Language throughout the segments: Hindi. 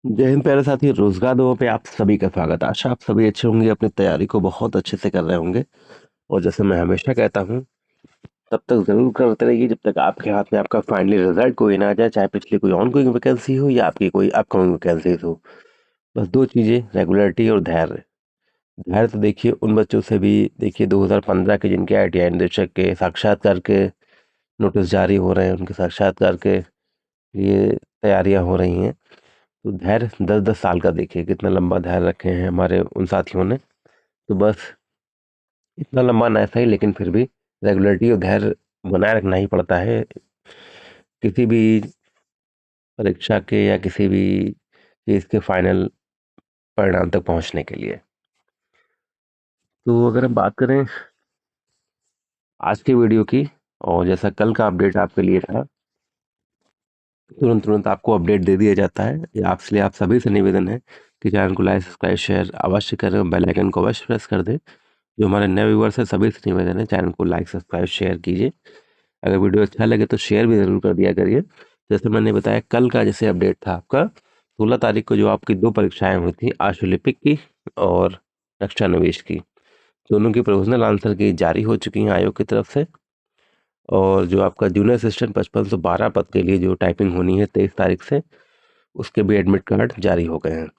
जय हिंद प्यारे साथी। रोजगार दो पे आप सभी का स्वागत। आशा आप सभी अच्छे होंगे, अपनी तैयारी को बहुत अच्छे से कर रहे होंगे। और जैसे मैं हमेशा कहता हूँ, तब तक जरूर करते रहिए जब तक आपके हाथ में आपका फाइनली रिजल्ट कोई ना आ जाए, चाहे पिछली कोई ऑन गोइंग वैकेंसी हो या आपकी कोई अपकमिंग वैकेंसी हो। बस दो चीजें, रेगुलरिटी और धैर्य। धैर्य तो देखिए उन बच्चों से भी, देखिए 2015 के जिनके ITI निदेशक के साक्षात्कार के नोटिस जारी हो रहे हैं, उनके साक्षात्कार के लिए तैयारियां हो रही हैं। तो धैर्य 10-10 साल का देखिए कितना लंबा धैर्य रखे हैं हमारे उन साथियों ने। तो बस इतना लंबा ना सही, लेकिन फिर भी रेगुलरिटी और धैर्य बनाए रखना ही पड़ता है किसी भी परीक्षा के या किसी भी चीज़ के फाइनल परिणाम तक पहुंचने के लिए। तो अगर हम बात करें आज के वीडियो की, और जैसा कल का अपडेट आपके लिए था, तुरंत तुरंत आपको अपडेट दे दिया जाता है। ये आपसे आप सभी से निवेदन है कि चैनल को लाइक सब्सक्राइब शेयर अवश्य करें और बेल आइकन को अवश्य प्रेस कर दें। जो हमारे नए व्यूवर्स है सभी से निवेदन है, चैनल को लाइक सब्सक्राइब शेयर कीजिए। अगर वीडियो अच्छा लगे तो शेयर भी ज़रूर कर दिया करिए। जैसे मैंने बताया कल का जैसे अपडेट था आपका, 16 तारीख को जो आपकी दो परीक्षाएं हुई थी, आशुलिपिक की और रक्षा निवेश की, दोनों की प्रोविजनल आंसर की जारी हो चुकी हैं आयोग की तरफ से। और जो आपका जूनियर असिस्टेंट 5512 पद के लिए जो टाइपिंग होनी है 23 तारीख से, उसके भी एडमिट कार्ड जारी हो गए हैं।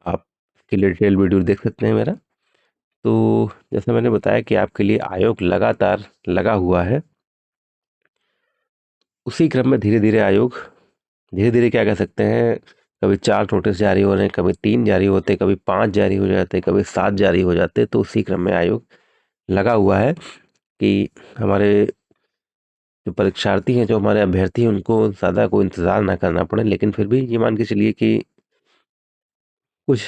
आप इसके लिए डिटेल वीडियो देख सकते हैं मेरा। तो जैसे मैंने बताया कि आपके लिए आयोग लगातार लगा हुआ है, उसी क्रम में धीरे धीरे आयोग, धीरे धीरे क्या कह सकते हैं, कभी 4 नोटिस जारी हो रहे हैं, कभी 3 जारी होते, कभी 5 जारी हो जाते, कभी 7 जारी हो जाते। तो उसी क्रम में आयोग लगा हुआ है कि हमारे जो परीक्षार्थी हैं, जो हमारे अभ्यर्थी हैं, उनको ज़्यादा कोई इंतज़ार ना करना पड़े। लेकिन फिर भी ये मान के चलिए कि कुछ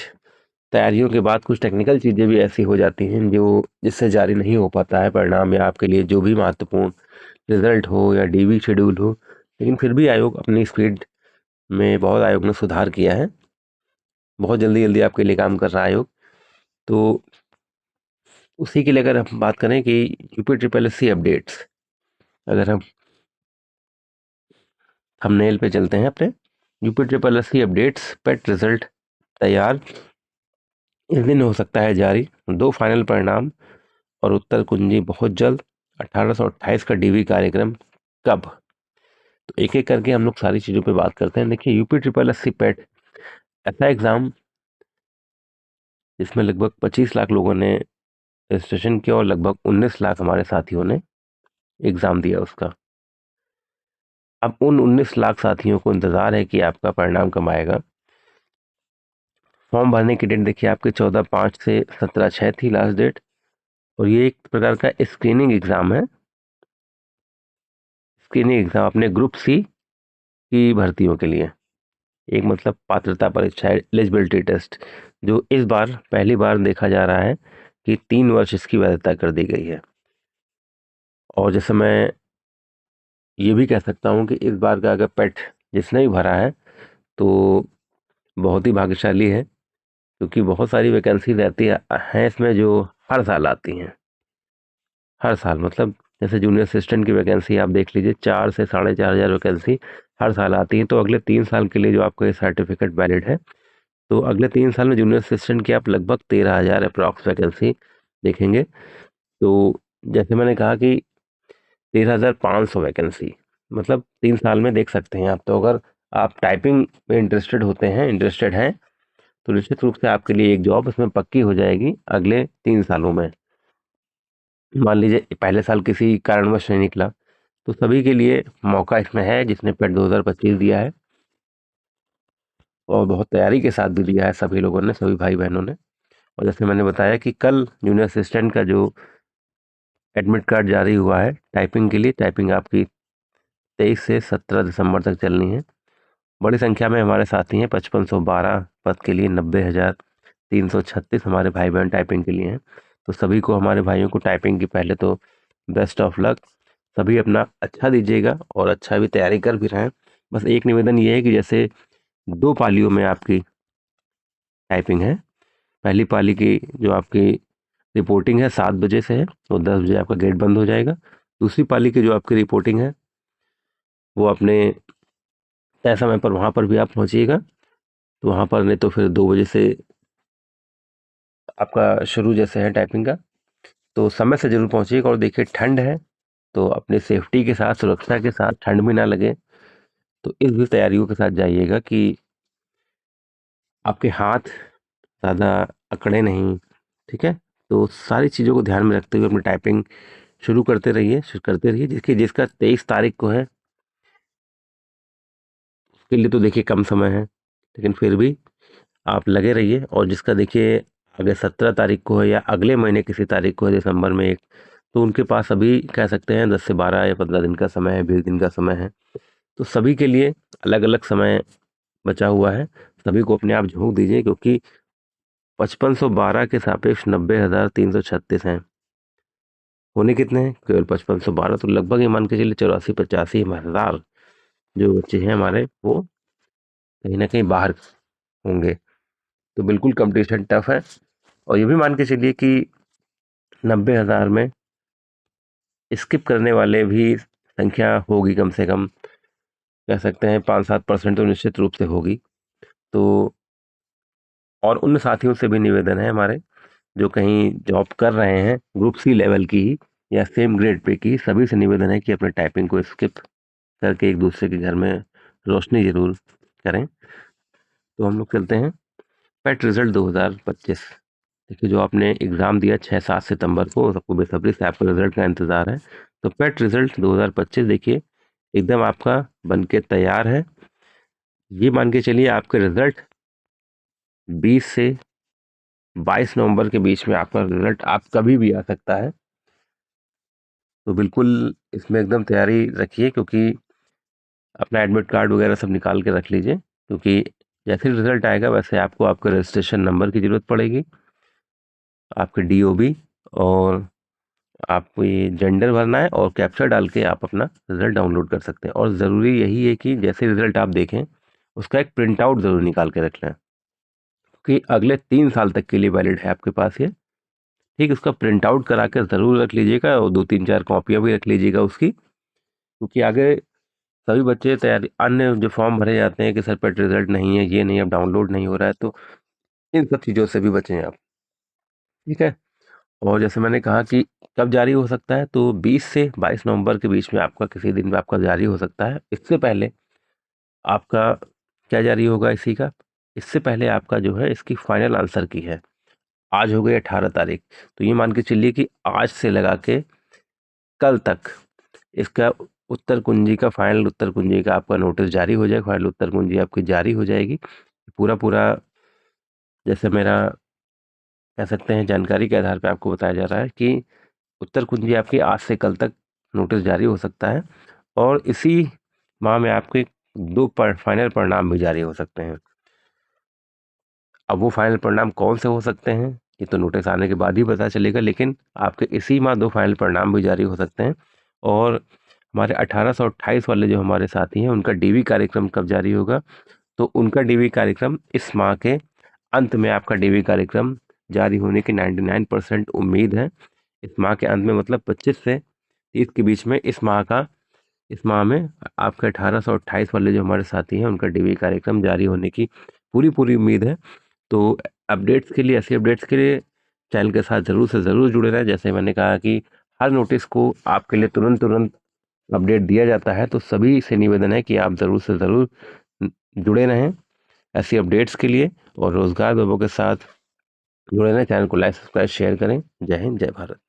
तैयारियों के बाद कुछ टेक्निकल चीज़ें भी ऐसी हो जाती हैं जो जिससे जारी नहीं हो पाता है परिणाम, या आपके लिए जो भी महत्वपूर्ण रिजल्ट हो या DV शेड्यूल हो। लेकिन फिर भी आयोग अपनी स्पीड में, बहुत आयोग ने सुधार किया है, बहुत जल्दी जल्दी आपके लिए काम कर रहा है आयोग। तो उसी के लिए अगर हम बात करें कि UP SSC अपडेट्स, अगर हम थंबनेल पे चलते हैं अपने, UP SSC अपडेट्स पेट रिजल्ट तैयार, इस दिन हो सकता है जारी, दो फाइनल परिणाम और उत्तर कुंजी बहुत जल्द, 1828 का DV कार्यक्रम कब। तो एक एक करके हम लोग सारी चीज़ों पे बात करते हैं। देखिए UP SSC पेट ऐसा एग्ज़ाम जिसमें लगभग 25 लाख लोगों ने रजिस्ट्रेशन किया और लगभग 19 लाख हमारे साथियों ने एग्ज़ाम दिया उसका। अब उन 19 लाख साथियों को इंतज़ार है कि आपका परिणाम कब आएगा। फॉर्म भरने की डेट देखिए आपके 14/5 से 17/6 थी लास्ट डेट। और ये एक प्रकार का स्क्रीनिंग एग्ज़ाम है। स्क्रीनिंग एग्ज़ाम अपने ग्रुप C की भर्तियों के लिए, एक मतलब पात्रता परीक्षा, एलिजिबिलिटी टेस्ट, जो इस बार पहली बार देखा जा रहा है कि 3 वर्ष इसकी वैधता कर दी गई है। और जैसे मैं ये भी कह सकता हूँ कि इस बार का अगर पेट जिसने भी भरा है तो बहुत ही भाग्यशाली है, क्योंकि बहुत सारी वैकेंसी रहती हैं इसमें जो हर साल आती हैं। हर साल मतलब जैसे जूनियर असिस्टेंट की वैकेंसी आप देख लीजिए, 4 से 4,500 वैकेंसी हर साल आती है। तो अगले 3 साल के लिए जो आपका ये सर्टिफिकेट वैलिड है, तो अगले 3 साल में जूनियर असिस्टेंट की आप लगभग 13,000 अप्रॉक्स वैकेंसी देखेंगे। तो जैसे मैंने कहा कि 13,500 वैकेंसी, मतलब 3 साल में देख सकते हैं आप। तो अगर आप टाइपिंग में इंटरेस्टेड हैं, तो निश्चित रूप से आपके लिए एक जॉब इसमें पक्की हो जाएगी अगले 3 सालों में। मान लीजिए पहले साल किसी कारणवश नहीं निकला, तो सभी के लिए मौका इसमें है जिसने पेट 2025 दिया है, और बहुत तैयारी के साथ भी दिया है सभी लोगों ने, सभी भाई बहनों ने। और जैसे मैंने बताया कि कल जूनियर असिस्टेंट का जो एडमिट कार्ड जारी हुआ है टाइपिंग के लिए, टाइपिंग आपकी 23 से 17 दिसंबर तक चलनी है। बड़ी संख्या में हमारे साथी हैं, 5512 पद के लिए 90,336 हमारे भाई बहन टाइपिंग के लिए हैं। तो सभी को, हमारे भाइयों को टाइपिंग की पहले तो बेस्ट ऑफ लक। सभी अपना अच्छा दीजिएगा और अच्छा भी तैयारी कर भी रहे हैं। बस एक निवेदन ये है कि जैसे 2 पालियों में आपकी टाइपिंग है, पहली पाली की जो आपकी रिपोर्टिंग है 7 बजे से है, तो 10 बजे आपका गेट बंद हो जाएगा। दूसरी पाली की जो आपकी रिपोर्टिंग है वो अपने तय समय पर वहाँ पर भी आप पहुँचिएगा। तो वहाँ पर नहीं तो फिर 2 बजे से आपका शुरू जैसे है टाइपिंग का, तो समय से ज़रूर पहुँचिएगा। और देखिए ठंड है, तो अपनी सेफ्टी के साथ, सुरक्षा के साथ, ठंड भी ना लगे, तो इस भी तैयारियों के साथ जाइएगा कि आपके हाथ ज़्यादा अकड़े नहीं, ठीक है? तो सारी चीज़ों को ध्यान में रखते हुए अपनी टाइपिंग शुरू करते रहिए। जिसका 23 तारीख को है, उसके लिए तो देखिए कम समय है, लेकिन फिर भी आप लगे रहिए। और जिसका देखिए अगर 17 तारीख को है या अगले महीने किसी तारीख को है, दिसंबर में एक, तो उनके पास अभी कह सकते हैं 10 से 12 या 15 दिन का समय है, 20 दिन का समय है। तो सभी के लिए अलग अलग समय बचा हुआ है। सभी को अपने आप झोंक दीजिए, क्योंकि 5512 के सापेक्ष 90,336 हैं। होने कितने हैं? केवल 5512। तो लगभग ये मान के चलिए 84-85 हज़ार जो बच्चे हैं हमारे, वो कहीं ना कहीं बाहर होंगे। तो बिल्कुल कंपटीशन टफ है। और ये भी मान के चलिए कि 90,000 में स्किप करने वाले भी संख्या होगी, कम से कम कह सकते हैं 5-7% तो निश्चित रूप से होगी। तो और उन साथियों से भी निवेदन है हमारे, जो कहीं जॉब कर रहे हैं ग्रुप सी लेवल की ही या सेम ग्रेड पे की, सभी से निवेदन है कि अपने टाइपिंग को स्किप करके एक दूसरे के घर में रोशनी जरूर करें। तो हम लोग चलते हैं पेट रिजल्ट 2025। देखिए जो आपने एग्ज़ाम दिया 6-7 सितंबर को, सबको बेसब्री से आपके रिजल्ट का इंतज़ार है। तो पेट रिजल्ट 2025 देखिए एकदम आपका बन के तैयार है। ये मान के चलिए आपके रिजल्ट 20 से 22 नवंबर के बीच में आपका रिजल्ट आप कभी भी आ सकता है। तो बिल्कुल इसमें एकदम तैयारी रखिए, क्योंकि अपना एडमिट कार्ड वगैरह सब निकाल के रख लीजिए, क्योंकि जैसे रिजल्ट आएगा वैसे आपको आपके रजिस्ट्रेशन नंबर की ज़रूरत पड़ेगी, आपके डीओबी, और आपको ये जेंडर भरना है और कैप्चा डाल के आप अपना रिजल्ट डाउनलोड कर सकते हैं। और ज़रूरी यही है कि जैसे रिजल्ट आप देखें उसका एक प्रिंट आउट ज़रूर निकाल के रख लें, कि अगले 3 साल तक के लिए वैलिड है आपके पास ये। ठीक, उसका प्रिंट आउट करा कर ज़रूर रख लीजिएगा, और 2-3-4 कॉपियाँ भी रख लीजिएगा उसकी, क्योंकि आगे सभी बच्चे तैयारी अन्य जो फॉर्म भरे जाते हैं कि सर पेट रिजल्ट नहीं है, ये नहीं, अब डाउनलोड नहीं हो रहा है, तो इन सब चीज़ों से भी बचें आप। ठीक है। और जैसे मैंने कहा कि कब जारी हो सकता है, तो 20 से 22 नवंबर के बीच में आपका किसी दिन में आपका जारी हो सकता है। इससे पहले आपका क्या जारी होगा इसी का, इससे पहले आपका जो है इसकी फाइनल आंसर की है। आज हो गई 18 तारीख, तो ये मान के चलिए कि आज से लगा के कल तक इसका उत्तर कुंजी का, फाइनल उत्तर कुंजी का आपका नोटिस जारी हो जाएगा, फाइनल उत्तर कुंजी आपकी जारी हो जाएगी। पूरा पूरा जैसे मेरा कह सकते हैं जानकारी के आधार पे आपको बताया जा रहा है कि उत्तर कुंजी आपकी आज से कल तक नोटिस जारी हो सकता है। और इसी माह में आपके 2 फाइनल परिणाम भी जारी हो सकते हैं। अब वो फाइनल परिणाम कौन से हो सकते हैं, ये तो नोटिस आने के बाद ही पता चलेगा, लेकिन आपके इसी माह 2 फाइनल परिणाम भी जारी हो सकते हैं। और हमारे 1828 वाले जो हमारे साथी हैं, उनका डीवी कार्यक्रम कब जारी होगा, तो उनका डीवी कार्यक्रम इस माह के अंत में आपका डीवी कार्यक्रम जारी होने की 99% उम्मीद है। इस माह के अंत में मतलब 25 से 30 के बीच में इस माह में आपके 1828 वाले जो हमारे साथी हैं, उनका डीवी कार्यक्रम जारी होने की पूरी पूरी उम्मीद है। तो अपडेट्स के लिए, ऐसी अपडेट्स के लिए चैनल के साथ ज़रूर से ज़रूर जुड़े रहें। जैसे मैंने कहा कि हर नोटिस को आपके लिए तुरंत तुरंत अपडेट दिया जाता है, तो सभी से निवेदन है कि आप ज़रूर से ज़रूर जुड़े रहें ऐसी अपडेट्स के लिए। और रोज़गार बाबू के साथ जुड़े रहें। चैनल को लाइक, सब्सक्राइब, शेयर करें। जय हिंद, जय भारत।